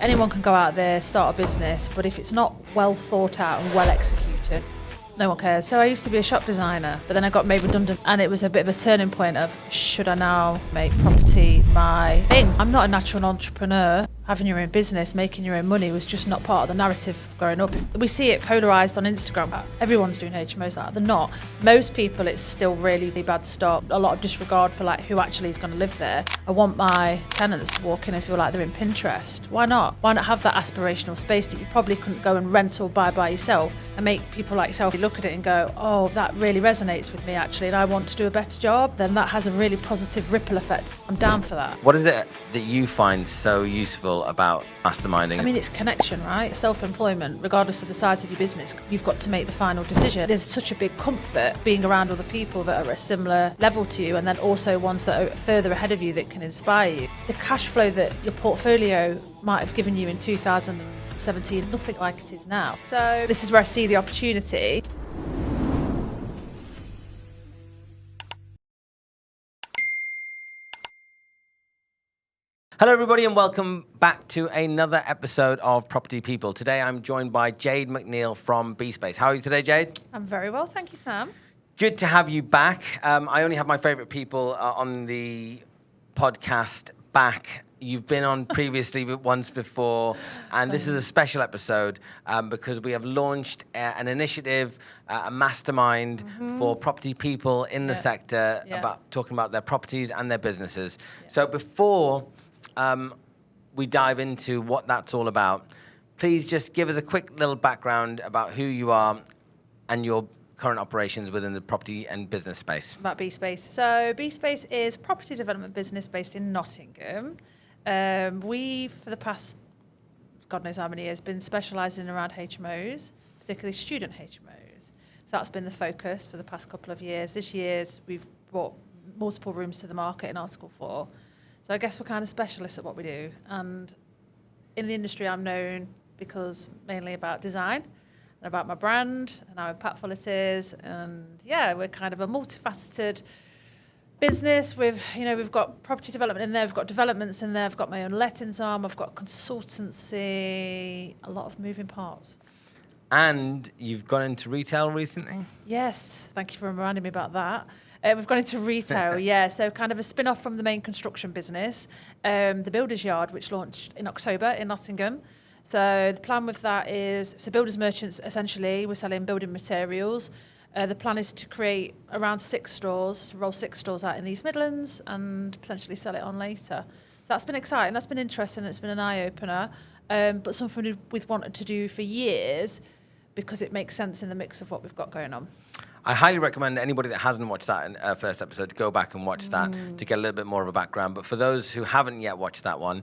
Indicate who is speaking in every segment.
Speaker 1: anyone can go out there, start a business, but if it's not well thought out and well executed, no one cares. So I used to be a shop designer, but then I got made redundant, and it was a bit of a turning point of, should I now make property my thing? I'm not a natural entrepreneur. Having your own business, making your own money was just not part of the narrative growing up. We see it polarised on Instagram. Everyone's doing HMOs like that. They're not. Most people, it's still really bad stuff. A lot of disregard for like who actually is going to live there. I want my tenants to walk in and feel like they're in Pinterest. Why not? Why not have that aspirational space that you probably couldn't go and rent or buy by yourself, and make people like yourself look at it and go, oh, that really resonates with me actually, and I want to do a better job. Then that has a really positive ripple effect. I'm down for that.
Speaker 2: What is it that you find so useful about masterminding?
Speaker 1: I mean, it's connection, right? Self-employment, regardless of the size of your business, you've got to make the final decision. There's such a big comfort being around other people that are at a similar level to you, and then also ones that are further ahead of you that can inspire you. The cash flow that your portfolio might have given you in 2017, nothing like it is now. So this is where I see the opportunity.
Speaker 2: Hello everybody and welcome back to another episode of Property People. Today I'm joined by Jade McNeil from Beespace. How are you today, Jade?
Speaker 1: I'm very well, thank you, Sam.
Speaker 2: Good to have you back. I only have my favourite people on the podcast back. You've been on previously once before, and this is a special episode because we have launched an initiative, a mastermind for property people in the sector about talking about their properties and their businesses. So before we dive into what that's all about, please just give us a quick little background about who you are and your current operations within the property and business space.
Speaker 1: About Beespace. So Beespace is a property development business based in Nottingham. We, for the past, God knows how many years, been specialising around HMOs, particularly student HMOs. So that's been the focus for the past couple of years. This year, we've brought multiple rooms to the market in Article 4. So I guess we're kind of specialists at what we do. And in the industry, I'm known because mainly about design and about my brand and how impactful it is. And yeah, we're kind of a multifaceted business with, we've got property development in there, we've got developments in there, I've got my own lettings arm, I've got consultancy, a lot of moving parts.
Speaker 2: And you've gone into retail recently?
Speaker 1: Yes, thank you for reminding me about that. We've gone into retail, so kind of a spin-off from the main construction business, the Builders Yard, which launched in October in Nottingham. So the plan with that is, builders merchants, essentially, we're selling building materials. The plan is to create around 6 stores, to roll 6 stores out in the East Midlands and potentially sell it on later. So that's been exciting, that's been interesting, it's been an eye-opener, but something we've wanted to do for years because it makes sense in the mix of what we've got going on.
Speaker 2: I highly recommend anybody that hasn't watched that first episode to go back and watch that to get a little bit more of a background. But for those who haven't yet watched that one,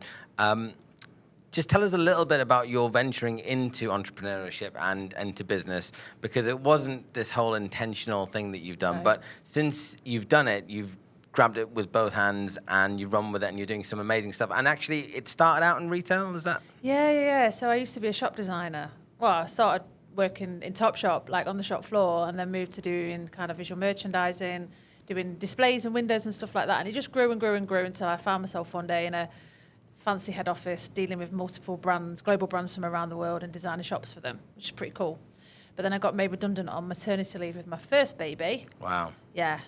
Speaker 2: just tell us a little bit about your venturing into entrepreneurship and into business, because it wasn't this whole intentional thing that you've done. No. But since you've done it, you've grabbed it with both hands and you've run with it and you're doing some amazing stuff. And actually, it started out in retail, is that?
Speaker 1: Yeah. So I used to be a shop designer. Well, I started working in Topshop, like on the shop floor, and then moved to doing kind of visual merchandising, doing displays and windows and stuff like that. And it just grew and grew and grew until I found myself one day in a fancy head office dealing with multiple brands, global brands from around the world, and designing shops for them, which is pretty cool. But then I got made redundant on maternity leave with my first baby.
Speaker 2: Wow.
Speaker 1: Yeah,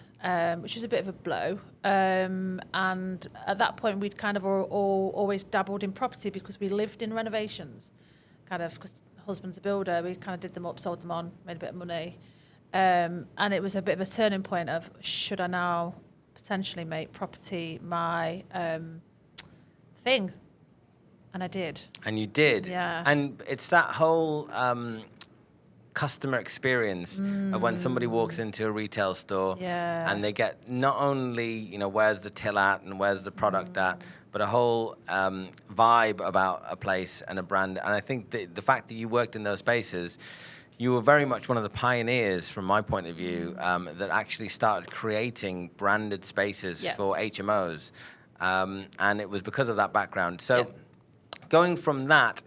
Speaker 1: which was a bit of a blow. And at that point, we'd kind of always dabbled in property because we lived in renovations, kind of, because husband's a builder, we kind of did them up, sold them on, made a bit of money. And it was a bit of a turning point of, should I now potentially make property my thing? And I did.
Speaker 2: And you did?
Speaker 1: Yeah.
Speaker 2: And it's that whole customer experience of when somebody walks into a retail store and they get not only, where's the till at and where's the product at, but a whole vibe about a place and a brand. And I think the fact that you worked in those spaces, you were very much one of the pioneers, from my point of view, that actually started creating branded spaces for HMOs. And it was because of that background. So going from that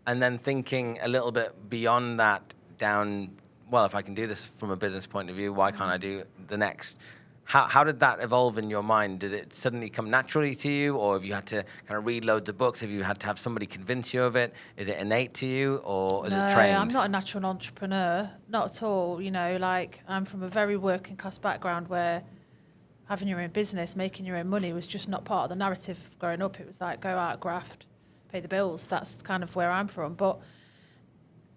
Speaker 2: and then thinking a little bit beyond that down, well, if I can do this from a business point of view, why can't I do the next? How did that evolve in your mind? Did it suddenly come naturally to you, or have you had to kind of read loads of books? Have you had to have somebody convince you of it? Is it innate to you, or is it trained?
Speaker 1: No, I'm not a natural entrepreneur, not at all. You know, like I'm from a very working class background where having your own business, making your own money was just not part of the narrative growing up. It was like go out, graft, pay the bills. That's kind of where I'm from. But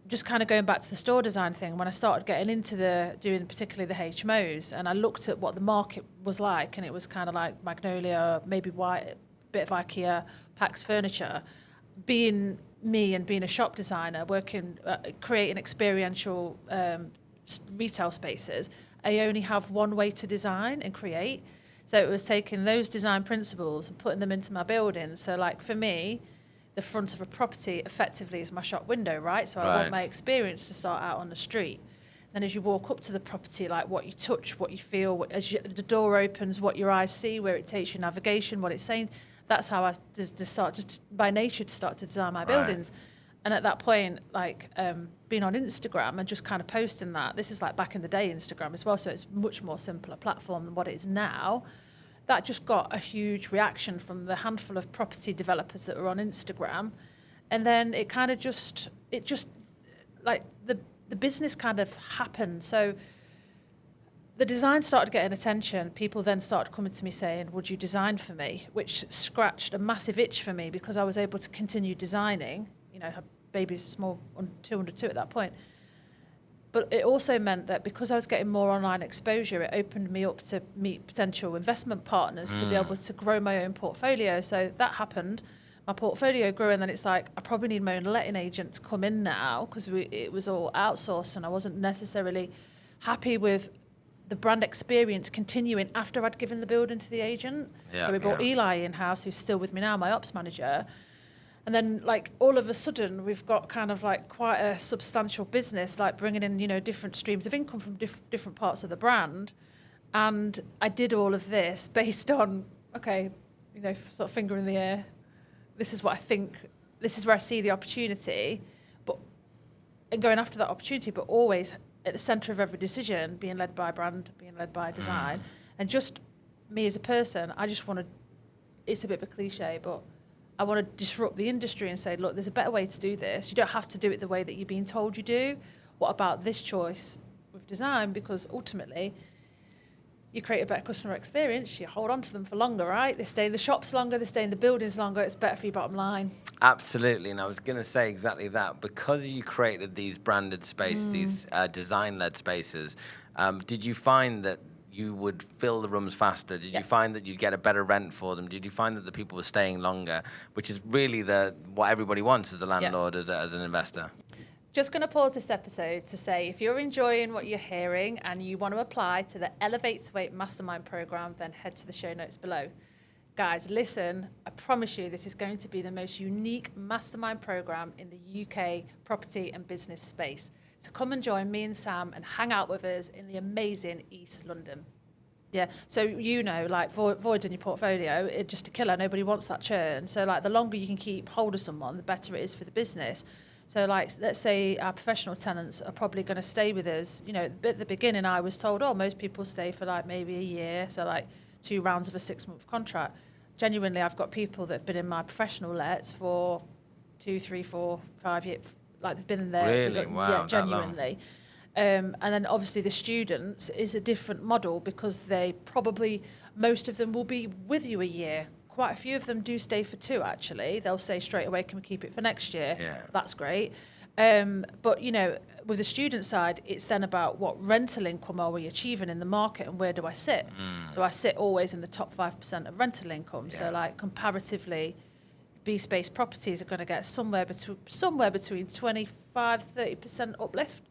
Speaker 1: just kind of going back to the store design thing, when I started getting into doing particularly the HMOs, and I looked at what the market was like, and it was kind of like Magnolia, maybe White, a bit of IKEA, Pax Furniture. Being me and being a shop designer, working, creating experiential retail spaces, I only have one way to design and create. So it was taking those design principles and putting them into my building. So like for me, the front of a property effectively is my shop window, right? So I want my experience to start out on the street. Then as you walk up to the property, like what you touch, what you feel, the door opens, what your eyes see, where it takes your navigation, what it's saying. That's how I just by nature to start to design my buildings. And at that point, like being on Instagram and just kind of posting that, this is like back in the day Instagram as well, so it's much more simpler platform than what it is now. That just got a huge reaction from the handful of property developers that were on Instagram. And then it kind of just like the business kind of happened. So the design started getting attention. People then started coming to me saying, would you design for me? Which scratched a massive itch for me because I was able to continue designing. You know, her baby's small, 202 at that point. But it also meant that because I was getting more online exposure, it opened me up to meet potential investment partners to be able to grow my own portfolio. So that happened. My portfolio grew, and then it's like, I probably need my own letting agent to come in now because it was all outsourced, and I wasn't necessarily happy with the brand experience continuing after I'd given the building to the agent. So we brought Eli in-house, who's still with me now, my ops manager. And then, like, all of a sudden, we've got kind of like quite a substantial business, like bringing in, you know, different streams of income from different parts of the brand. And I did all of this based on, okay, you know, sort of finger in the air. This is what I think. This is where I see the opportunity, and going after that opportunity, but always at the centre of every decision, being led by brand, being led by design, and just me as a person. I just want to. It's a bit of a cliche, but I want to disrupt the industry and say, look, there's a better way to do this. You don't have to do it the way that you're being told you do. What about this choice with design? Because ultimately, you create a better customer experience, you hold on to them for longer, right? They stay in the shops longer, they stay in the buildings longer, it's better for your bottom line.
Speaker 2: Absolutely, and I was going to say exactly that. Because you created these branded spaces, these design-led spaces, did you find that you would fill the rooms faster? Did you find that you'd get a better rent for them? Did you find that the people were staying longer, which is really what everybody wants as a landlord, as an investor?
Speaker 1: Just going to pause this episode to say, if you're enjoying what you're hearing and you want to apply to the Elevate to Wait Mastermind program, then head to the show notes below. Guys, listen, I promise you this is going to be the most unique mastermind program in the UK property and business space. So come and join me and Sam and hang out with us in the amazing East London. Yeah, so you know, like voids in your portfolio, it's just a killer. Nobody wants that churn. So like the longer you can keep hold of someone, the better it is for the business. So like, let's say our professional tenants are probably going to stay with us. You know, at the beginning I was told, most people stay for like maybe a year. So like 2 rounds of a 6-month contract. Genuinely, I've got people that have been in my professional lets for 2, 3, 4, 5 years. Like they've been in there.
Speaker 2: Really? Wow,
Speaker 1: yeah, genuinely. And then obviously the students is a different model because most of them will be with you a year. Quite a few of them do stay for 2, actually. They'll say straight away, can we keep it for next year?
Speaker 2: Yeah.
Speaker 1: That's great. But, you know, with the student side, it's then about what rental income are we achieving in the market and where do I sit? So I sit always in the top 5% of rental income. So, like, comparatively, Beespace properties are going to get somewhere between 25-30% uplift.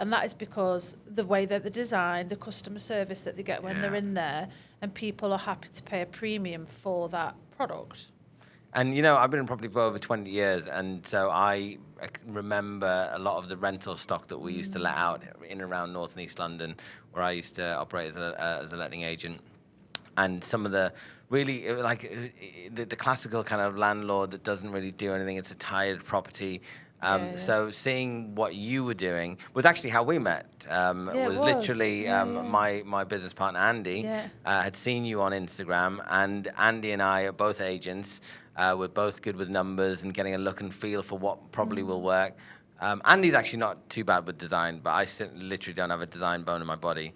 Speaker 1: And that is because the way that they're designed, the customer service that they get when they're in there, and people are happy to pay a premium for that product.
Speaker 2: And, you know, I've been in property for over 20 years, and so I remember a lot of the rental stock that we used to let out in and around North and East London, where I used to operate as a letting agent. And some of the really, like, the classical kind of landlord that doesn't really do anything, it's a tired property. So seeing what you were doing was actually how we met.
Speaker 1: it was.
Speaker 2: Literally my business partner, Andy, had seen you on Instagram, and Andy and I are both agents. We're both good with numbers and getting a look and feel for what probably will work. Andy's actually not too bad with design, but I literally don't have a design bone in my body.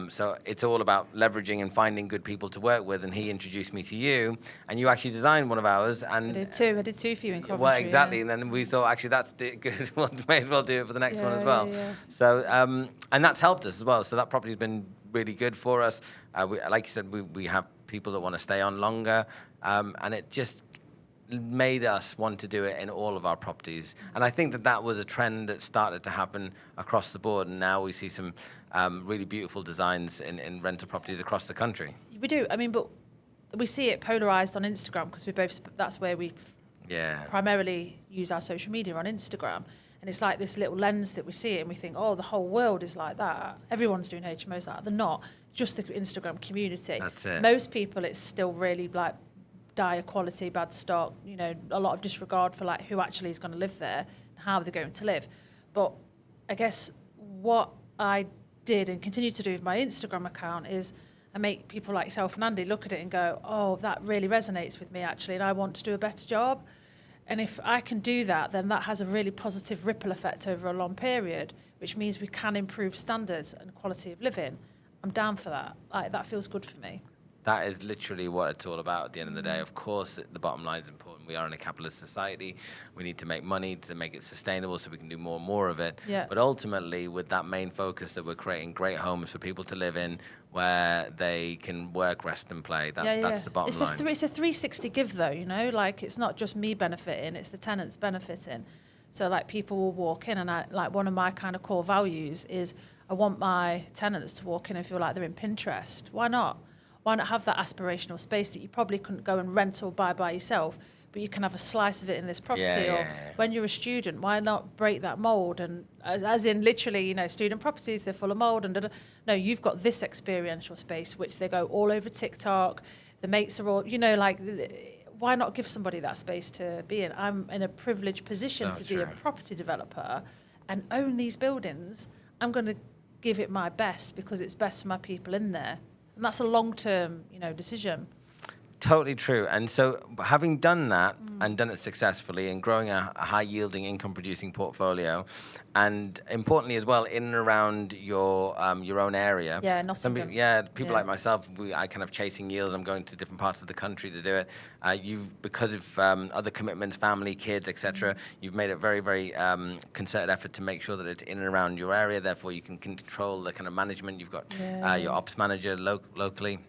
Speaker 2: So it's all about leveraging and finding good people to work with, and he introduced me to you, and you actually designed one of ours. And
Speaker 1: I did two for you in Coventry.
Speaker 2: Well, exactly, and then we thought, actually, that's good. We may as well do it for the next one as well. So, and that's helped us as well. So that property's been really good for us. Like you said, we have people that want to stay on longer, and it just made us want to do it in all of our properties. And I think that was a trend that started to happen across the board, and now we see some really beautiful designs in rental properties across the country.
Speaker 1: We do. I mean, but we see it polarized on Instagram because that's where we primarily use our social media on Instagram. And it's like this little lens that we see it and we think, oh, the whole world is like that. Everyone's doing HMOs like that. They're not. Just the Instagram community.
Speaker 2: That's it.
Speaker 1: Most people, it's still really like dire quality, bad stock, a lot of disregard for like who actually is going to live there and how they're going to live. But I guess what I did and continue to do with my Instagram account is I make people like yourself and Andy look at it and go, oh, that really resonates with me actually, and I want to do a better job. And if I can do that, then that has a really positive ripple effect over a long period, which means we can improve standards and quality of living. I'm down for that. Like, that feels good for me.
Speaker 2: That is literally what it's all about at the end of the day. Of course, the bottom line is important. We are in a capitalist society. We need to make money to make it sustainable so we can do more and more of it.
Speaker 1: Yeah.
Speaker 2: But ultimately, with that main focus that we're creating great homes for people to live in where they can work, rest and play, that's the bottom line.
Speaker 1: It's a 360 give though, like it's not just me benefiting, it's the tenants benefiting. So like people will walk in and one of my kind of core values is I want my tenants to walk in and feel like they're in Pinterest. Why not? Why not have that aspirational space that you probably couldn't go and rent or buy by yourself, but you can have a slice of it in this property? When you're a student, why not break that mold? And as in literally, student properties, they're full of mold. And no, you've got this experiential space, which they go all over TikTok. The mates are all, why not give somebody that space to be in? I'm in a privileged position to be a property developer and own these buildings. I'm going to give it my best because it's best for my people in there. And that's a long-term, decision.
Speaker 2: Totally true. And so having done that and done it successfully and growing a high-yielding income-producing portfolio, and importantly as well, in and around your own area.
Speaker 1: Yeah, Nottingham.
Speaker 2: People like myself, I kind of chasing yields. I'm going to different parts of the country to do it. Because of other commitments, family, kids, etc., you've made a very, very concerted effort to make sure that it's in and around your area. Therefore, you can control the kind of management. You've got your ops manager locally.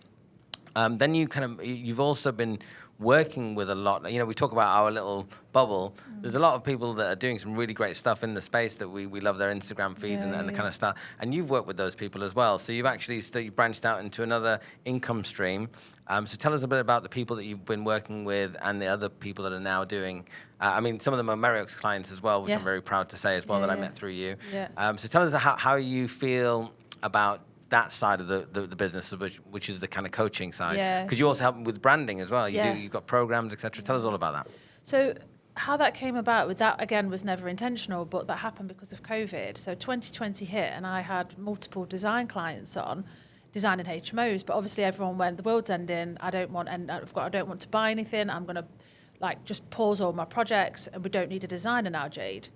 Speaker 2: Then you've also been working with a lot. We talk about our little bubble. There's a lot of people that are doing some really great stuff in the space that we love their Instagram feeds and the kind of stuff. And you've worked with those people as well. So you've actually you branched out into another income stream. So tell us a bit about the people that you've been working with and the other people that are now doing. Some of them are Marriott's clients as well, which I'm very proud to say as well that I met through you. Yeah. So tell us how you feel about that side of the business, which is the kind of coaching side. Because you also help with branding as well. You've got programs, etc. Tell us all about that.
Speaker 1: So how that came about, with that again was never intentional, but that happened because of COVID. So 2020 hit and I had multiple design clients on designing HMOs, but obviously everyone went, the world's ending, I don't want to buy anything, I'm going to just pause all my projects and we don't need a designer now, Jade.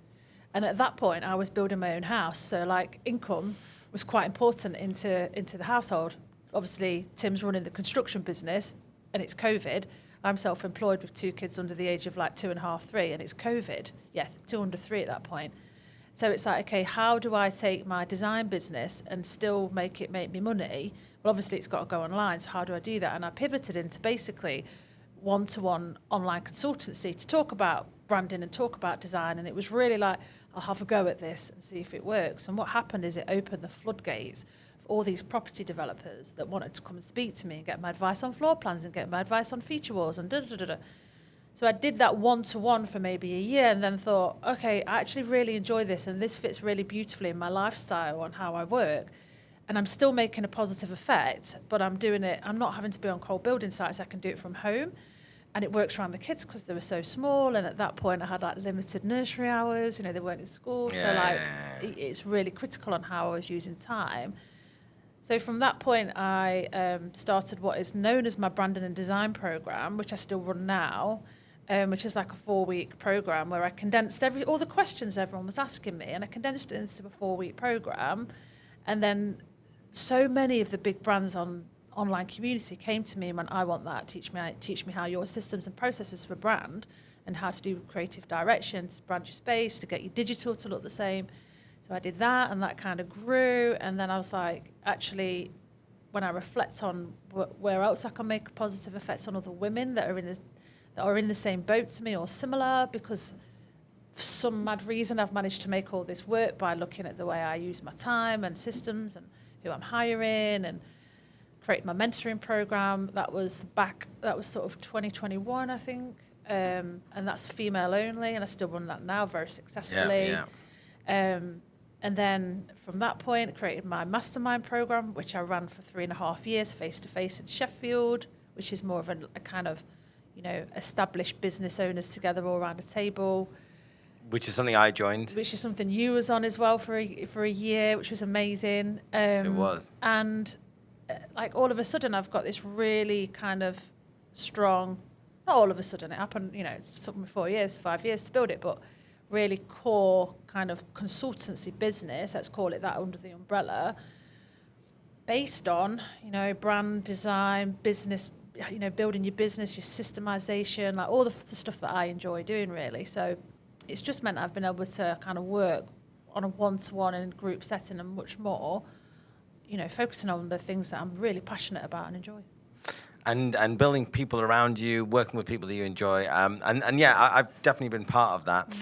Speaker 1: And at that point I was building my own house, so income was quite important into the household. Obviously, Tim's running the construction business, and it's COVID. I'm self-employed with 2 kids under the age of 2.5, 3, and it's COVID. 2 under 3 at that point. So it's okay, how do I take my design business and still make me money? Well, obviously, it's got to go online, so how do I do that? And I pivoted into basically one-to-one online consultancy to talk about branding and talk about design, and it was really I'll have a go at this and see if it works. And what happened is it opened the floodgates for all these property developers that wanted to come and speak to me and get my advice on floor plans and get my advice on feature walls and da-da-da-da. So I did that one-to-one for maybe a year and then thought, okay, I actually really enjoy this and this fits really beautifully in my lifestyle and how I work. And I'm still making a positive effect, but I'm doing it, I'm not having to be on cold building sites, I can do it from home. And it works around the kids because they were so small. And at that point, I had like limited nursery hours. You know, they weren't in school. So like, it's really critical on how I was using time. So from that point, I started what is known as my branding and design program, which I still run now, which is like a 4-week program where I condensed all the questions everyone was asking me, and I condensed it into a 4-week program. And then so many of the big brands online community came to me and went, I want that. Teach me how your systems and processes for brand and how to do creative direction, to brand your space, to get your digital to look the same. So I did that, and that kind of grew. And then I was like, actually, when I reflect on where else I can make a positive effect on other women that are in the same boat to me or similar, because for some mad reason I've managed to make all this work by looking at the way I use my time and systems and who I'm hiring, and created my mentoring program. That was sort of 2021, I think, and that's female only, and I still run that now very successfully. And then from that point, created my mastermind program, which I ran for 3.5 years, face-to-face in Sheffield, which is more of a kind of, you know, established business owners together all around a table.
Speaker 2: Which is something I joined. Which
Speaker 1: is something you was on as well for a year, which was amazing.
Speaker 2: It was.
Speaker 1: And like all of a sudden, I've got this really kind of strong, not all of a sudden, it happened, you know, it took me 5 years to build it, but really core kind of consultancy business, let's call it that, under the umbrella, based on, you know, brand design, business, you know, building your business, your systemization, like all the stuff that I enjoy doing, really. So it's just meant I've been able to kind of work on a one-to-one and group setting and much more, you know, focusing on the things that I'm really passionate about and enjoy.
Speaker 2: And building people around you, working with people that you enjoy, and yeah, I've definitely been part of that.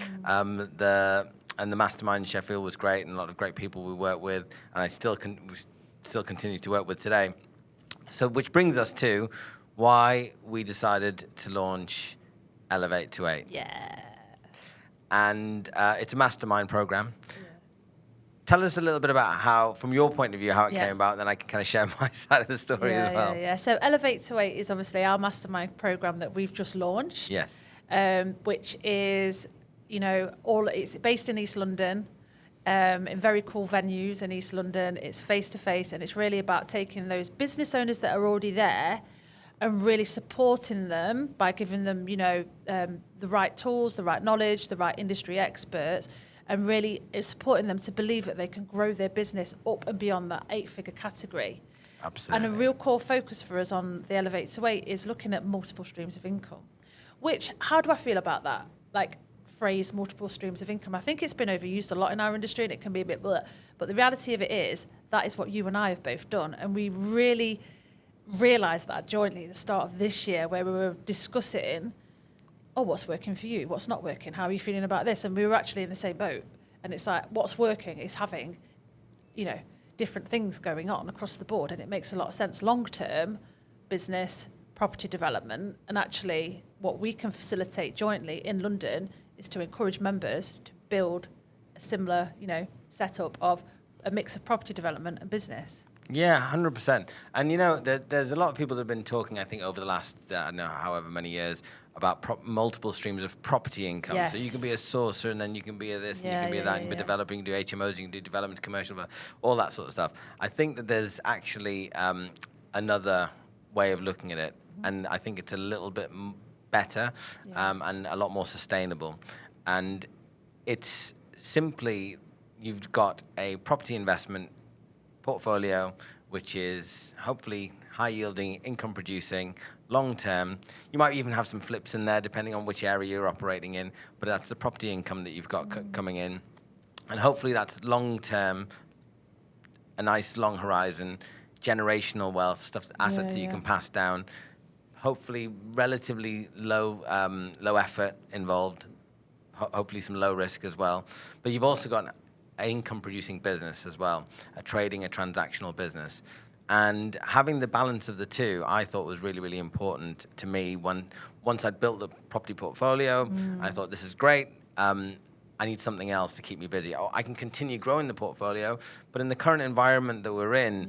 Speaker 2: The mastermind in Sheffield was great, and a lot of great people we work with, and I still continue to work with today. So, which brings us to why we decided to launch Elevate to 8.
Speaker 1: Yeah.
Speaker 2: And it's a mastermind program. Tell us a little bit about how, from your point of view, how it came about, and then I can kind of share my side of the story as well.
Speaker 1: Yeah. So Elevate to 8 is obviously our mastermind program that we've just launched.
Speaker 2: Yes.
Speaker 1: Which is, you know, it's based in East London, in very cool venues in East London. It's face-to-face, and it's really about taking those business owners that are already there and really supporting them by giving them, you know, the right tools, the right knowledge, the right industry experts, and really supporting them to believe that they can grow their business up and beyond that 8-figure category.
Speaker 2: Absolutely.
Speaker 1: And a real core focus for us on the Elevate to 8 is looking at multiple streams of income. Which, how do I feel about that? Like, phrase, multiple streams of income. I think it's been overused a lot in our industry, and it can be a bit bleh. But the reality of it is, that is what you and I have both done. And we really realised that jointly at the start of this year, where we were discussing, oh, what's working for you? What's not working? How are you feeling about this? And we were actually in the same boat. And it's like, what's working is having, you know, different things going on across the board. And it makes a lot of sense long-term, business, property development. And actually, what we can facilitate jointly in London is to encourage members to build a similar, you know, setup of a mix of property development and business.
Speaker 2: Yeah, 100%. And, you know, there's a lot of people that have been talking, I think, over the last, I don't know, however many years, about multiple streams of property income.
Speaker 1: Yes.
Speaker 2: So you can be a sourcer, and then you can be a this, and you can be a that, and be developing, you can do HMOs, you can do development, commercial, all that sort of stuff. I think that there's actually another way of looking at it, and I think it's a little bit better and a lot more sustainable. And it's simply, you've got a property investment portfolio, which is hopefully high-yielding, income-producing, long-term. You might even have some flips in there, depending on which area you're operating in, but that's the property income that you've got coming in. And hopefully that's long-term, a nice long horizon, generational wealth, assets that you can pass down, hopefully relatively low effort involved, hopefully some low risk as well. But you've also got an income-producing business as well, a transactional business. And having the balance of the two, I thought was really, really important to me. Once I'd built the property portfolio, I thought, this is great. I need something else to keep me busy. I can continue growing the portfolio, but in the current environment that we're in,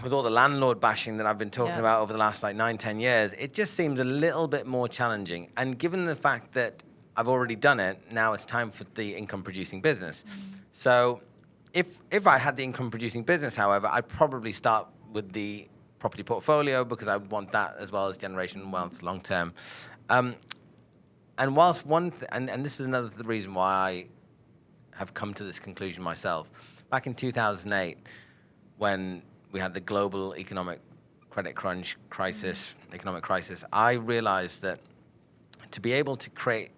Speaker 2: with all the landlord bashing that I've been talking about over the last like 9-10 years, it just seems a little bit more challenging. And given the fact that I've already done it, now it's time for the income producing business. So if I had the income producing business, however, I'd probably start with the property portfolio because I want that as well as generational wealth long term. And whilst and this is another reason why I have come to this conclusion myself. Back in 2008, when we had the global economic credit crunch crisis, economic crisis, I realized that to be able to create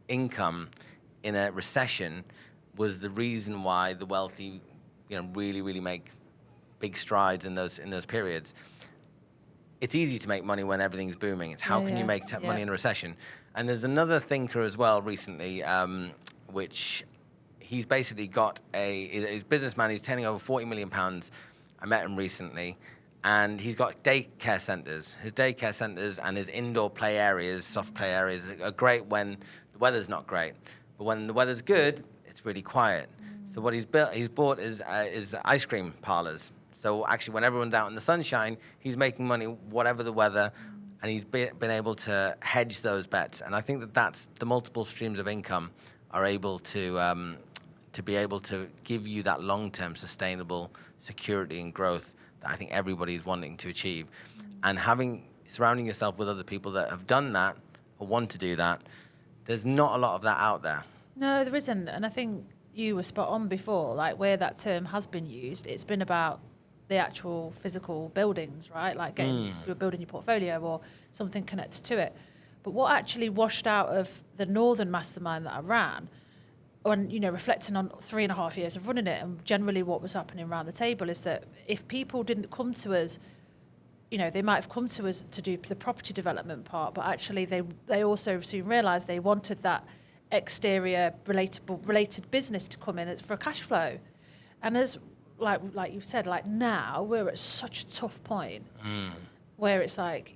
Speaker 2: income in a recession was the reason why the wealthy, really make big strides in those periods. It's easy to make money when everything's booming. It's how can you make money in a recession? And there's another thinker as well recently, which he's basically got he's a businessman. He's turning over £40 million. I met him recently, and he's got daycare centers. His daycare centers and his indoor play areas, soft play areas, are great when the weather's not great. But when the weather's good, it's really quiet. So what he's bought is ice cream parlors. So actually, when everyone's out in the sunshine, he's making money whatever the weather, and he's been able to hedge those bets. And I think that's the multiple streams of income are able to be able to give you that long-term sustainable security and growth that I think everybody's wanting to achieve. And surrounding yourself with other people that have done that or want to do that, there's not a lot of that out there.
Speaker 1: No, there isn't. And I think you were spot on before, like where that term has been used, it's been about the actual physical buildings, right? Like you're building your portfolio or something connected to it. But what actually washed out of the Northern Mastermind that I ran, and reflecting on 3.5 years of running it, and generally what was happening around the table is that if people didn't come to us, they might have come to us to do the property development part, but actually they also soon realised they wanted that exterior related business to come in for a cash flow. And as like you've said, like now we're at such a tough point where it's like,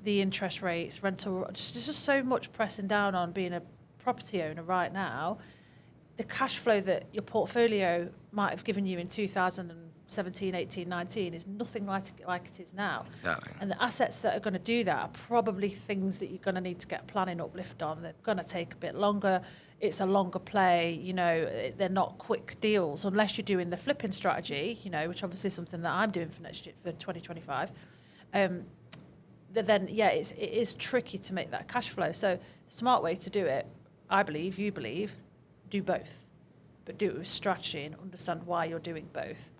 Speaker 1: the interest rates, rental, there's just so much pressing down on being a property owner right now. The cash flow that your portfolio might have given you in 2017, 18, 19 is nothing like it is now.
Speaker 2: Exactly.
Speaker 1: And the assets that are going to do that are probably things that you're going to need to get planning uplift on. They're going to take a bit longer. It's a longer play. They're not quick deals unless you're doing the flipping strategy, which obviously is something that I'm doing for next year, for 2025. Then, it is tricky to make that cash flow. So the smart way to do it, I believe, you believe, do both, but do it with strategy and understand why you're doing both,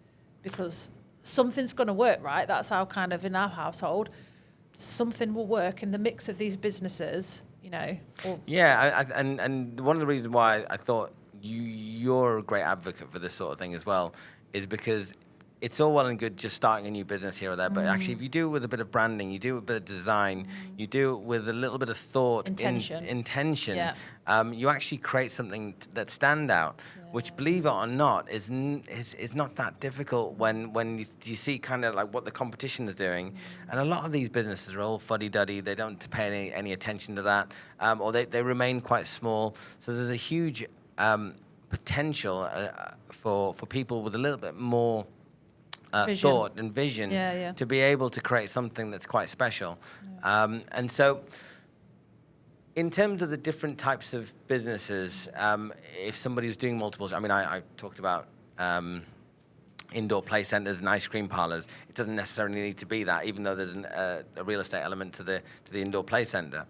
Speaker 1: because something's going to work, right? That's how kind of in our household, something will work in the mix of these businesses,
Speaker 2: and one of the reasons why I thought you're a great advocate for this sort of thing as well is because it's all well and good just starting a new business here or there, but actually if you do it with a bit of branding, you do it with a bit of design, you do it with a little bit of thought, intention, you actually create something that stand out, which, believe it or not, is not that difficult when you see kind of like what the competition is doing. And a lot of these businesses are all fuddy-duddy. They don't pay any attention to that, or they remain quite small. So there's a huge potential for people with a little bit more thought and vision to be able to create something that's quite special. And so in terms of the different types of businesses, if somebody was doing multiples, I talked about indoor play centers and ice cream parlors. It doesn't necessarily need to be that, even though there's a real estate element to the indoor play center.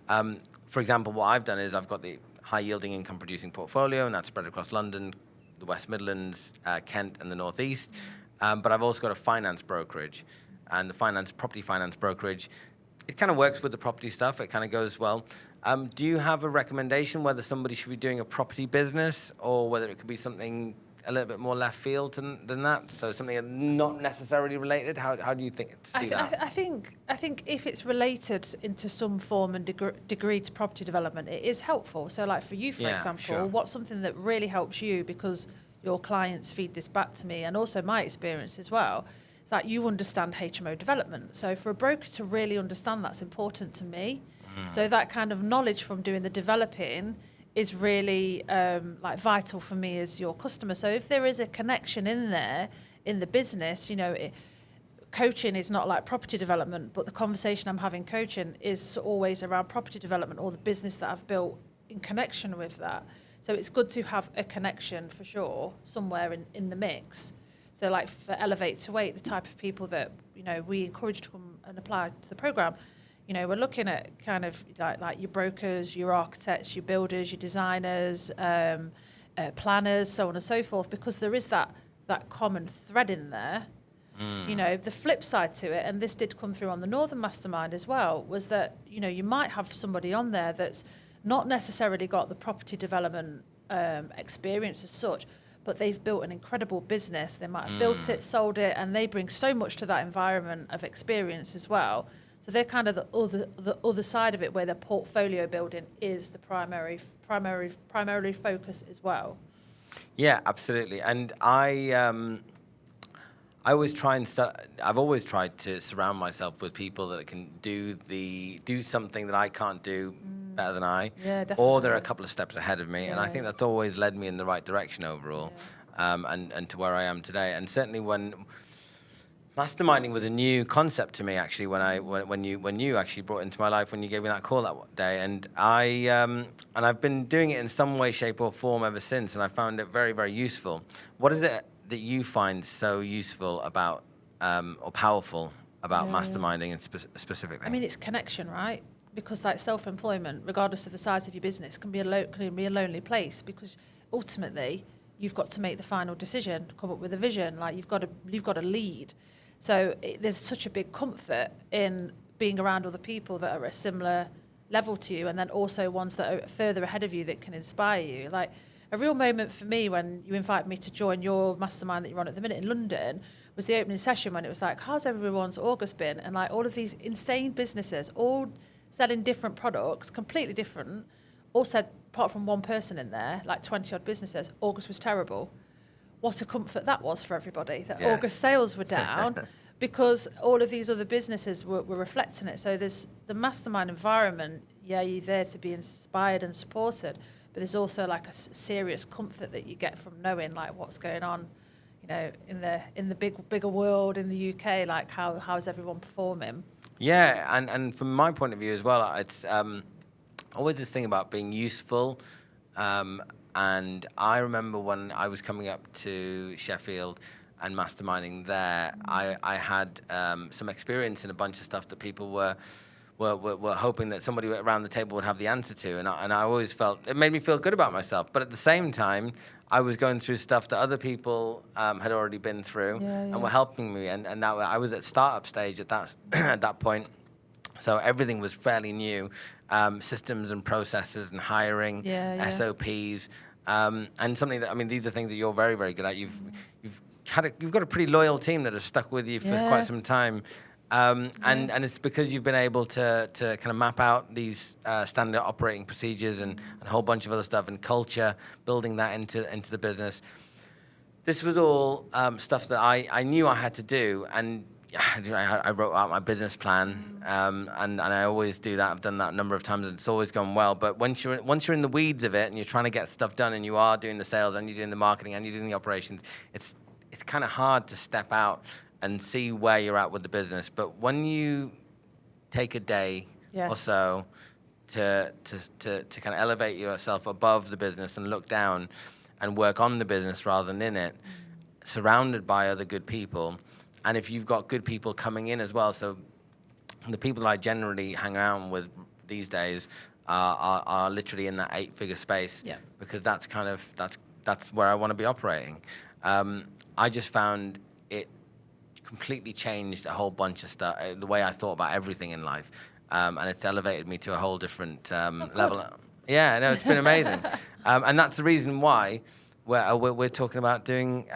Speaker 2: For example, what I've done is I've got the high yielding income producing portfolio, and that's spread across London, the West Midlands, Kent, and the Northeast. But I've also got a finance brokerage, and the property finance brokerage, it kind of works with the property stuff. It kind of goes well. Do you have a recommendation whether somebody should be doing a property business or whether it could be something a little bit more left field than that? So something not necessarily related? How do you think it's that?
Speaker 1: I think if it's related into some form and degree to property development, it is helpful. So like for you, for example, what's something that really helps you because your clients feed this back to me, and also my experience as well, is that you understand HMO development. So for a broker to really understand that's important to me. So that kind of knowledge from doing the developing is really vital for me as your customer. So if there is a connection in there in the business, coaching is not like property development, but the conversation I'm having coaching is always around property development or the business that I've built in connection with that. So it's good to have a connection for sure somewhere in the mix. So like for Elevate to 8, the type of people that, you know, we encourage to come and apply to the program, you know, we're looking at kind of like your brokers, your architects, your builders, your designers, planners, so on and so forth, because there is that common thread in there. You know, the flip side to it, and this did come through on the Northern Mastermind as well, was that, you know, you might have somebody on there that's not necessarily got the property development experience as such, but they've built an incredible business. They might have built it, sold it, and they bring so much to that environment of experience as well. So they're kind of the other side of it, where the portfolio building is the primarily focus as well.
Speaker 2: Yeah, absolutely. And I've always tried to surround myself with people that can do something that I can't do better than I.
Speaker 1: Yeah, definitely.
Speaker 2: Or they're a couple of steps ahead of me,
Speaker 1: Yeah.
Speaker 2: and I think that's always led me in the right direction overall, and to where I am today. And certainly when masterminding was a new concept to me, actually, when you actually brought it into my life, when you gave me that call that day, and I've been doing it in some way, shape, or form ever since, and I found it very, very useful. What is it that you find so useful about or powerful about masterminding and specifically?
Speaker 1: I mean, it's connection, right? Because like self-employment, regardless of the size of your business, can be a lonely place, because ultimately you've got to make the final decision, come up with a vision. Like you've got to lead. So there's such a big comfort in being around other people that are at a similar level to you, and then also ones that are further ahead of you that can inspire you. Like a real moment for me when you invited me to join your mastermind that you're on at the minute in London was the opening session, when it was like, how's everyone's August been? And like all of these insane businesses, all selling different products, completely different, all said, apart from one person in there, like 20 odd businesses, August was terrible. What a comfort that was for everybody, that August sales were down because all of these other businesses were reflecting it. So there's the mastermind environment, you're there to be inspired and supported, but there's also like a serious comfort that you get from knowing like what's going on, you know, in the bigger world in the UK, like how's everyone performing?
Speaker 2: Yeah, and from my point of view as well, it's always this thing about being useful. And I remember when I was coming up to Sheffield and masterminding there, I had some experience in a bunch of stuff that people were hoping that somebody around the table would have the answer to, and I always felt it made me feel good about myself. But at the same time, I was going through stuff that other people had already been through and were helping me, and that I was at startup stage at that at that point, so everything was fairly new, systems and processes and hiring, SOPs, and something that, I mean, these are things that you're very, very good at. You've got a pretty loyal team that have stuck with you for quite some time. And it's because you've been able to kind of map out these standard operating procedures and a whole bunch of other stuff, and culture, building that into the business. This was all stuff that I knew I had to do, and I wrote out my business plan, and I always do that. I've done that a number of times, and it's always gone well. But once you're in the weeds of it, and you're trying to get stuff done, and you are doing the sales, and you're doing the marketing, and you're doing the operations, it's kind of hard to step out and see where you're at with the business. But when you take a day or so to kind of elevate yourself above the business and look down and work on the business rather than in it, surrounded by other good people, and if you've got good people coming in as well, so the people that I generally hang around with these days are literally in that 8-figure space, because that's where I want to be operating. I just found it completely changed a whole bunch of stuff, the way I thought about everything in life, and it's elevated me to a whole different level. Yeah, no, it's been amazing, and that's the reason why we're talking about doing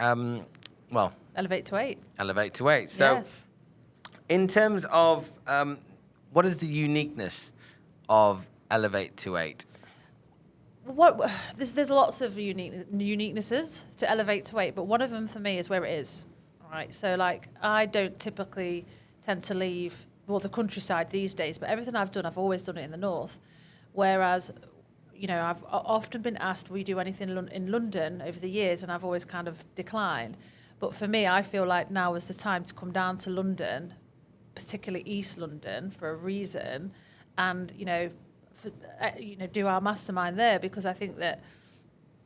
Speaker 1: Elevate to 8.
Speaker 2: Elevate to 8. So, in terms of what is the uniqueness of Elevate to 8?
Speaker 1: There's lots of uniquenesses to Elevate to 8, but one of them for me is where it is. Right, so like I don't typically tend to leave the countryside these days, but everything I've done, I've always done it in the north. Whereas, you know, I've often been asked, will you do anything in London over the years, and I've always kind of declined. But for me, I feel like now is the time to come down to London, particularly East London, for a reason, and do our mastermind there, because I think that,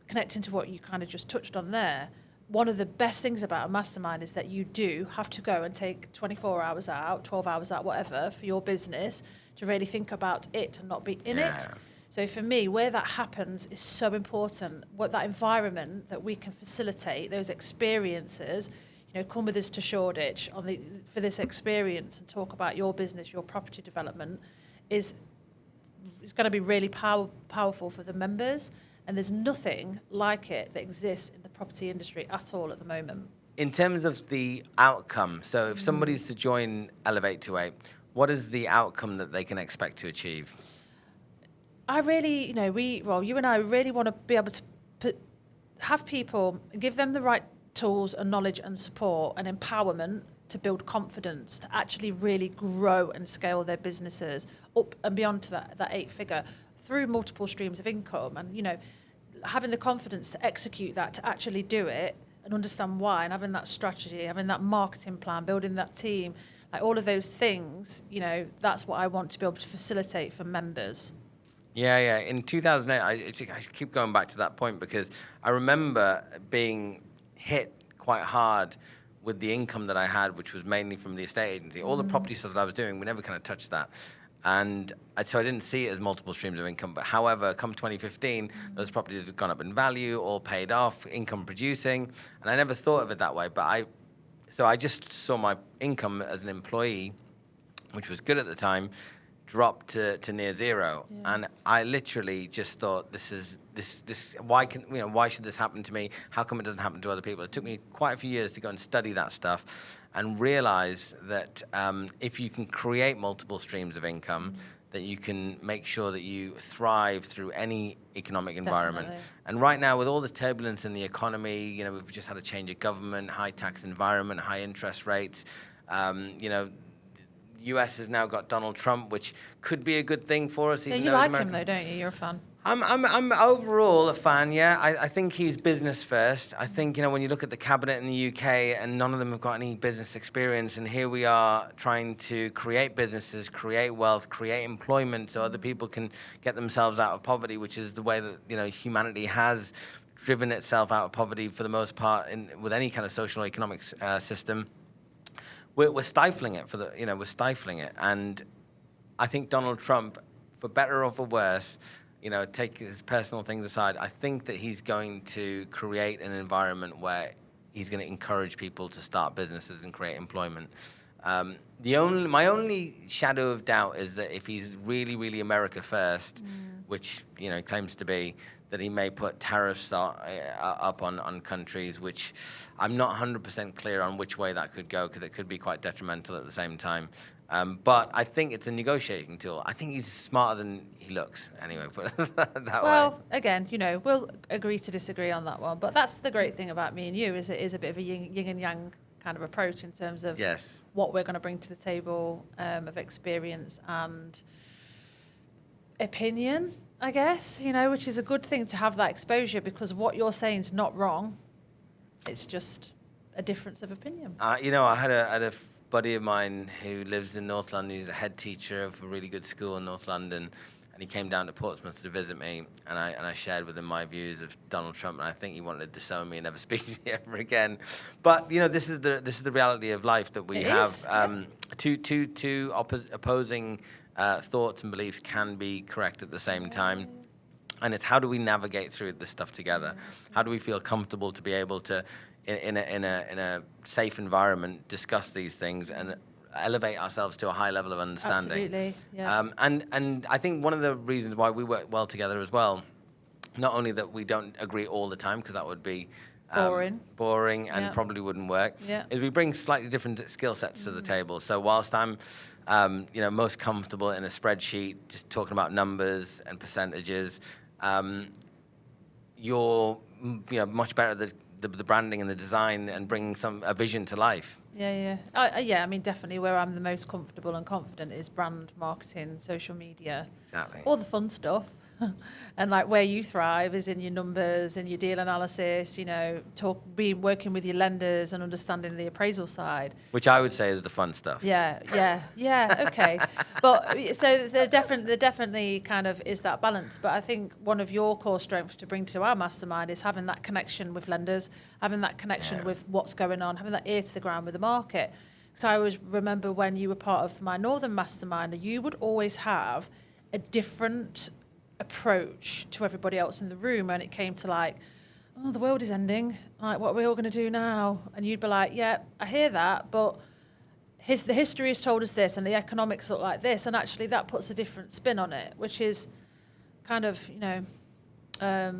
Speaker 1: connecting to what you kind of just touched on there, one of the best things about a mastermind is that you do have to go and take 24 hours out, 12 hours out, whatever, for your business to really think about it and not be in it. So for me, where that happens is so important. What that environment that we can facilitate, those experiences, come with us to Shoreditch for this experience and talk about your business, your property development, is going to be really powerful for the members. And there's nothing like it that exists in the property industry at all at the moment.
Speaker 2: In terms of the outcome, so if somebody's to join Elevate to 8, what is the outcome that they can expect to achieve?
Speaker 1: I really, you and I really want to be able to have people, give them the right tools and knowledge and support and empowerment to build confidence, to actually really grow and scale their businesses up and beyond to that 8-figure through multiple streams of income, and having the confidence to execute that, to actually do it and understand why, and having that strategy, having that marketing plan, building that team, like all of those things, that's what I want to be able to facilitate for members.
Speaker 2: Yeah. In 2008, I keep going back to that point because I remember being hit quite hard with the income that I had, which was mainly from the estate agency. All the property stuff that I was doing, we never kind of touched that. And so I didn't see it as multiple streams of income. But however, come 2015, those properties have gone up in value, all paid off, income producing. And I never thought of it that way. But I just saw my income as an employee, which was good at the time, drop to near zero. Yeah. And I literally just thought, this why should this happen to me? How come it doesn't happen to other people? It took me quite a few years to go and study that stuff and realize that if you can create multiple streams of income, that you can make sure that you thrive through any economic environment. Definitely. And right now, with all the turbulence in the economy, we've just had a change of government, high tax environment, high interest rates, US has now got Donald Trump, which could be a good thing for us.
Speaker 1: Yeah, you like him though, don't you? You're a fan.
Speaker 2: I'm overall a fan, yeah. I think he's business first. I think, when you look at the cabinet in the UK and none of them have got any business experience, and here we are trying to create businesses, create wealth, create employment so other people can get themselves out of poverty, which is the way that, humanity has driven itself out of poverty for the most part with any kind of social economic system. We're stifling it we're stifling it. And I think Donald Trump, for better or for worse, take his personal things aside, I think that he's going to create an environment where he's going to encourage people to start businesses and create employment. My only shadow of doubt is that if he's really, really America first, which, claims to be, that he may put tariffs up on countries, which I'm not 100% clear on which way that could go, because it could be quite detrimental at the same time. But I think it's a negotiating tool. I think he's smarter than he looks, anyway, put it that way.
Speaker 1: Well, again, we'll agree to disagree on that one. But that's the great thing about me and you, is it is a bit of a yin and yang kind of approach in terms of what we're going to bring to the table of experience and opinion, I guess, which is a good thing to have that exposure, because what you're saying is not wrong. It's just a difference of opinion.
Speaker 2: I had a buddy of mine who lives in North London. He's a head teacher of a really good school in North London, and he came down to Portsmouth to visit me, and I shared with him my views of Donald Trump, and I think he wanted to disown me and never speak to me ever again. But this is the reality of life, that we have two opposing thoughts and beliefs can be correct at the same time. And it's how do we navigate through this stuff together? How do we feel comfortable to be able to, in a safe environment, discuss these things and elevate ourselves to a high level of understanding?
Speaker 1: Absolutely, yeah.
Speaker 2: And I think one of the reasons why we work well together as well, not only that we don't agree all the time, because that would be boring and probably wouldn't work, is we bring slightly different skill sets to the table. So whilst I'm most comfortable in a spreadsheet, just talking about numbers and percentages, you're much better at the branding and the design and bringing a vision to life.
Speaker 1: Yeah. I mean, definitely where I'm the most comfortable and confident is brand marketing, social media.
Speaker 2: Exactly.
Speaker 1: All the fun stuff. And like where you thrive is in your numbers and your deal analysis, working with your lenders and understanding the appraisal side.
Speaker 2: Which I would say is the fun stuff.
Speaker 1: Yeah, okay. But so there definitely kind of is that balance. But I think one of your core strengths to bring to our mastermind is having that connection with lenders, having that connection with what's going on, having that ear to the ground with the market. So I always remember when you were part of my Northern Mastermind, you would always have a different approach to everybody else in the room when it came to like, oh, the world is ending. Like, what are we all going to do now? And you'd be like, yeah, I hear that, but the history has told us this and the economics look like this. And actually that puts a different spin on it, which is kind of, I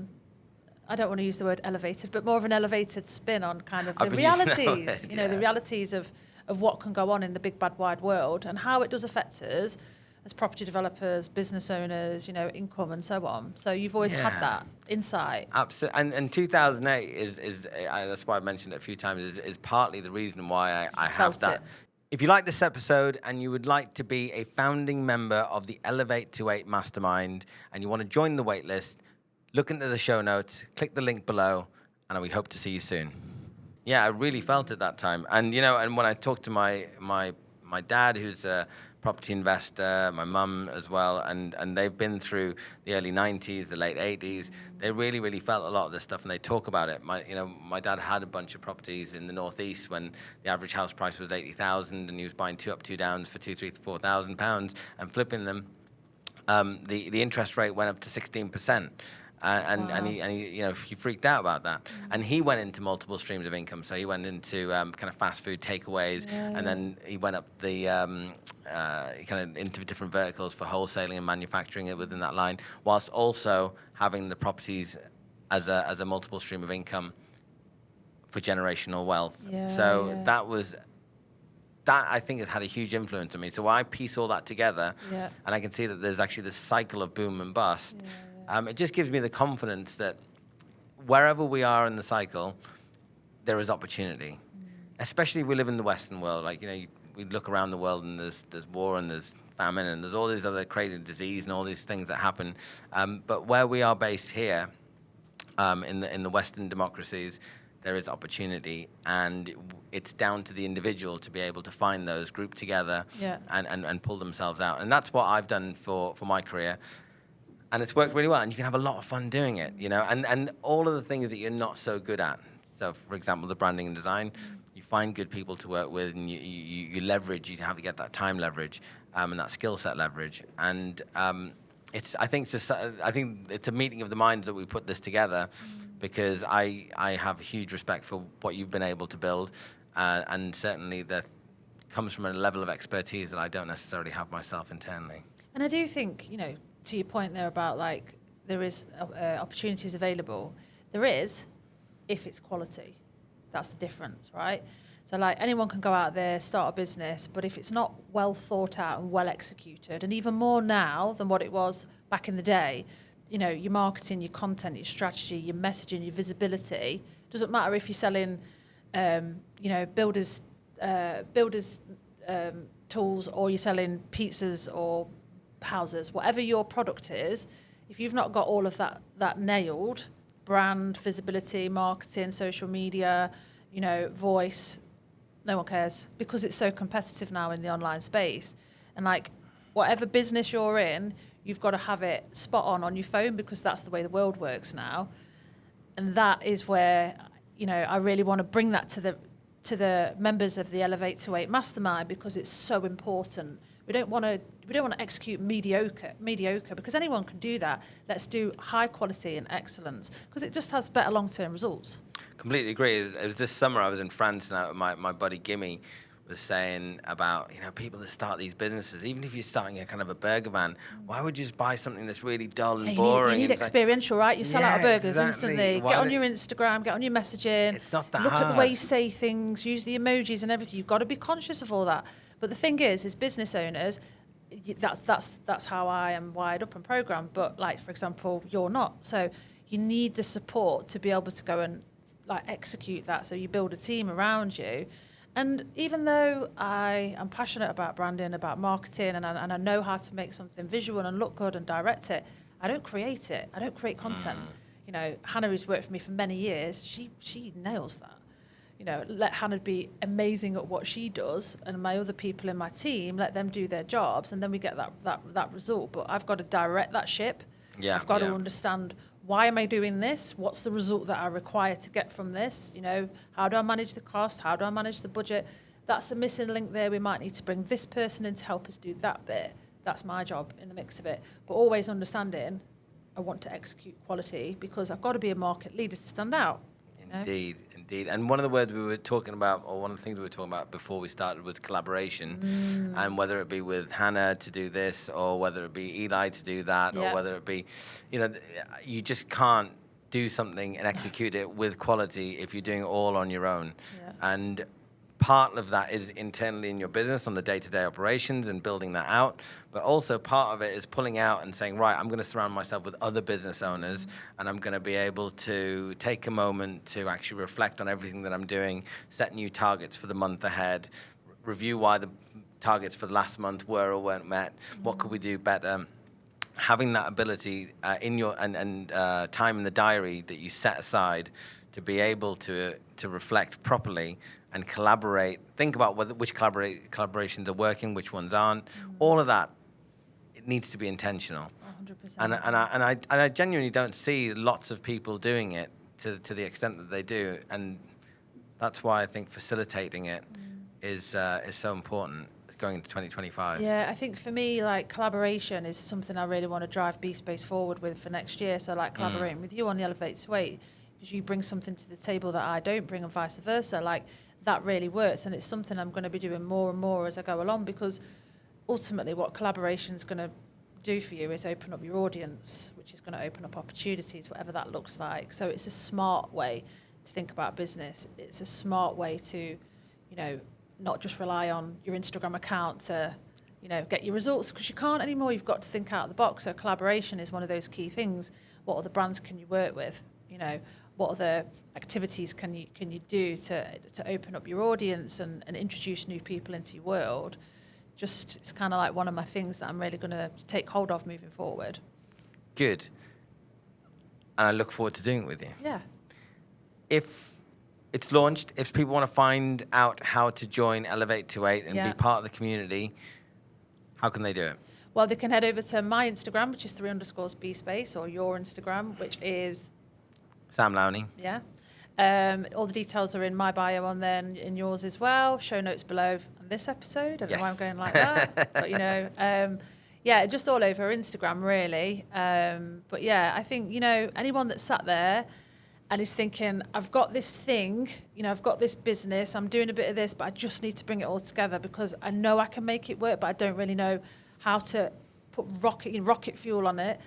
Speaker 1: don't want to use the word elevated, but more of an elevated spin on kind of the realities, the realities of what can go on in the big, bad, wide world and how it does affect us as property developers, business owners, income and so on. So you've always had that insight.
Speaker 2: Absolutely. And 2008 is that's why I mentioned it a few times, is partly the reason why I have that. If you like this episode and you would like to be a founding member of the Elevate to 8 Mastermind and you want to join the waitlist, look into the show notes, click the link below, and we hope to see you soon. Yeah, I really felt it that time. And, and when I talked to my dad, who's a property investor, my mum as well, and they've been through the early 90s, the late 80s, they really, really felt a lot of this stuff, and they talk about it. My dad had a bunch of properties in the Northeast when the average house price was 80,000, and he was buying 2 up, 2 downs for £2,000, £3,000, £4,000 and flipping them. The interest rate went up to 16%. And he freaked out about that. And he went into multiple streams of income. So he went into kind of fast food takeaways, and then he went up the kind of into different verticals for wholesaling and manufacturing it within that line, whilst also having the properties as a multiple stream of income for generational wealth. That I think has had a huge influence on me. So I piece all that together, and I can see that there's actually this cycle of boom and bust. It just gives me the confidence that wherever we are in the cycle, there is opportunity. Especially if we live in the Western world. Like, we look around the world and there's war and there's famine and there's all these other crazy disease and all these things that happen. But where we are based here, in the Western democracies, there is opportunity, and it's down to the individual to be able to find those, group together, and pull themselves out. And that's what I've done for my career. And it's worked really well, and you can have a lot of fun doing it, and all of the things that you're not so good at. So, for example, the branding and design, you find good people to work with, and you leverage. You have to get that time leverage and that skill set leverage. And I think it's a meeting of the minds that we put this together, because I have a huge respect for what you've been able to build, and certainly that comes from a level of expertise that I don't necessarily have myself internally.
Speaker 1: And I do think, to your point there about like there is opportunities available. There is, if it's quality. That's the difference, right? So like anyone can go out there, start a business, but if it's not well thought out and well executed, and even more now than what it was back in the day, your marketing, your content, your strategy, your messaging, your visibility, doesn't matter if you're selling, builders tools, or you're selling pizzas or houses, whatever your product is, if you've not got all of that nailed, brand, visibility, marketing, social media, voice, no one cares, because it's so competitive now in the online space. And like whatever business you're in, you've got to have it spot on your phone, because that's the way the world works now. And that is where, I really want to bring that to the members of the Elevate to 8 Mastermind, because it's so important. We don't want to execute mediocre, because anyone can do that. Let's do high quality and excellence, because it just has better long-term results.
Speaker 2: Completely agree. It was this summer I was in France, and my buddy Gimme was saying about, people that start these businesses, even if you're starting a kind of a burger van, why would you just buy something that's really dull and boring?
Speaker 1: You need experiential, right? You sell out of burgers instantly. Get on your Instagram, get on your messaging.
Speaker 2: It's not that
Speaker 1: hard.
Speaker 2: Look
Speaker 1: at the way you say things, use the emojis and everything. You've got to be conscious of all that. But the thing is business owners, that's how I am wired up and programmed. But like, for example, you're not. So you need the support to be able to go and like execute that. So you build a team around you. And even though I am passionate about branding, about marketing, and I know how to make something visual and look good and direct it, I don't create it. I don't create content. You know, Hannah, who's worked for me for many years, she nails that. You know, let Hannah be amazing at what she does, and my other people in my team, let them do their jobs, and then we get that result. But I've got to direct that ship.
Speaker 2: Yeah,
Speaker 1: I've got to understand, why am I doing this? What's the result that I require to get from this? You know, how do I manage the cost? How do I manage the budget? That's a missing link there. We might need to bring this person in to help us do that bit. That's my job in the mix of it. But always understanding, I want to execute quality because I've got to be a market leader to stand out.
Speaker 2: Indeed, indeed. And one of the words we were talking about, or one of the things we were talking about before we started, was collaboration. And whether it be with Hannah to do this, or whether it be Eli to do that, or whether it be, you know, you just can't do something and execute it with quality if you're doing it all on your own. And part of that is internally in your business on the day-to-day operations and building that out. But also part of it is pulling out and saying, right, I'm going to surround myself with other business owners, and I'm going to be able to take a moment to actually reflect on everything that I'm doing, set new targets for the month ahead, review why the targets for the last month were or weren't met, what could we do better. Having that ability in your and time in the diary that you set aside to be able to reflect properly and collaborate, think about which collaborations are working, which ones aren't. All of that, it needs to be intentional.
Speaker 1: 100%.
Speaker 2: And I genuinely don't see lots of people doing it to the extent that they do, and that's why I think facilitating it is so important going into 2025.
Speaker 1: Yeah, I think for me, like, collaboration is something I really want to drive Beespace forward with for next year. So, like, collaborating with you on the Elevate to 8, because you bring something to the table that I don't bring, and vice versa. Like, that really works, and it's something I'm going to be doing more and more as I go along, because ultimately what collaboration is going to do for you is open up your audience, which is going to open up opportunities, whatever that looks like. So it's a smart way to think about business. It's a smart way to, you know, not just rely on your Instagram account to, you know, get your results, because you can't anymore. You've got to think out of the box. So collaboration is one of those key things. What other brands can you work with? You know, what other activities can you do to open up your audience and introduce new people into your world? Just, it's kind of like one of my things that I'm really going to take hold of moving forward.
Speaker 2: Good. And I look forward to doing it with you.
Speaker 1: Yeah.
Speaker 2: If it's launched, if people want to find out how to join Elevate to 8 and be part of the community, how can they do it?
Speaker 1: Well, they can head over to my Instagram, which is _Beespace, or your Instagram, which is
Speaker 2: Sam Lowney.
Speaker 1: Yeah. All the details are in my bio on there, and in yours as well. Show notes below on this episode. I don't know why I'm going like that. But, you know, yeah, just all over Instagram, really. But, yeah, I think, you know, anyone that sat there and is thinking, I've got this thing, you know, I've got this business, I'm doing a bit of this, but I just need to bring it all together because I know I can make it work, but I don't really know how to put rocket fuel on it,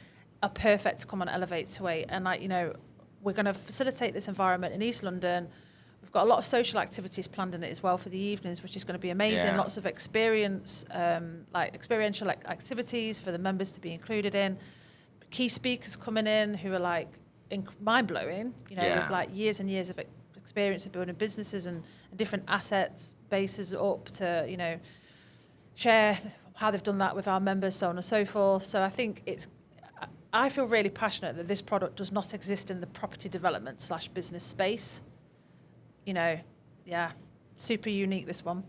Speaker 1: are perfect to come on Elevate to 8. And, like, you know, we're going to facilitate this environment in East London. We've got a lot of social activities planned in it as well for the evenings, which is going to be amazing.
Speaker 2: Yeah.
Speaker 1: Lots of experiential activities for the members to be included in. Key speakers coming in who are like mind-blowing, you know, with like years and years of experience of building businesses and different assets, bases up to, you know, share how they've done that with our members, so on and so forth. So I think I feel really passionate that this product does not exist in the property development / business space. You know, yeah, super unique, this one.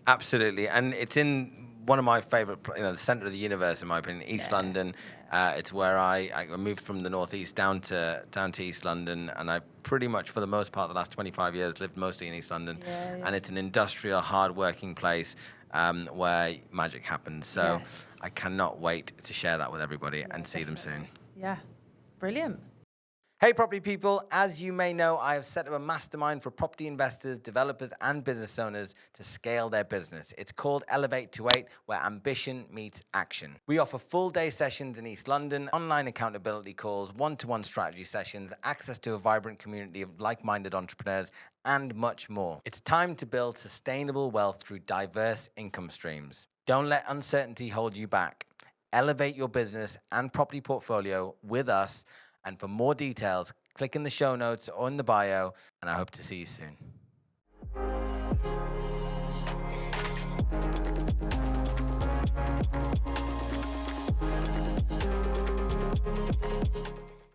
Speaker 2: Absolutely. And it's in one of my favorite, you know, the center of the universe, in my opinion, East London. It's where I moved from the Northeast down to East London. And I pretty much, for the most part, the last 25 years, lived mostly in East London. And it's an industrial, hard-working place where magic happens. So I cannot wait to share that with everybody and see them soon.
Speaker 1: Yeah, brilliant.
Speaker 2: Hey, property people. As you may know, I have set up a mastermind for property investors, developers, and business owners to scale their business. It's called Elevate to 8, where ambition meets action. We offer full-day sessions in East London, online accountability calls, one-to-one strategy sessions, access to a vibrant community of like-minded entrepreneurs, and much more. It's time to build sustainable wealth through diverse income streams. Don't let uncertainty hold you back. Elevate your business and property portfolio with us. And for more details, click in the show notes or in the bio, and I hope to see you soon.